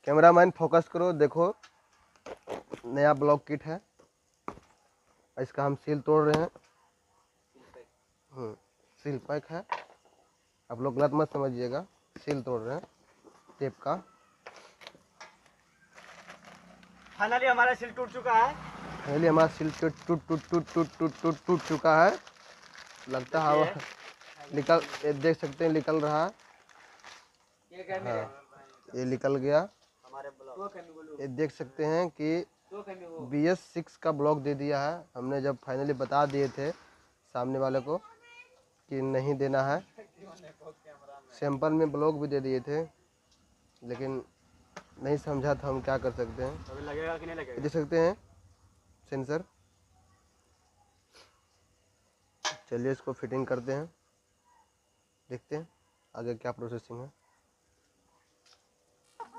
Cameraman focus करो, देखो नया ब्लॉक किट है, इसका हम सील तोड़ रहे हैं। सील पैक है, आप लोग गलत मत समझिएगा, सील तोड़ रहे हैं टेप का। फाइनली हमारा सील टूट चुका है। फाइनली हमारा सील टूट चुका है। लगता है हवा निकल, ये देख सकते हैं निकल रहा है। हाँ, ये निकल गया। ये देख सकते हैं कि BS6 का ब्लॉक दे दिया है हमने, जब फाइनली बता दिए थे सामने वाले को कि नहीं देना है। सैंपल में ब्लॉक भी दे दिए थे, लेकिन नहीं समझा था, हम क्या कर सकते हैं। अभी लगेगा कि नहीं लगेगा? देख सकते हैं सेंसर। चलिए इसको फिटिंग करते हैं, देखते हैं आगे क्या प्रोसेसिंग है।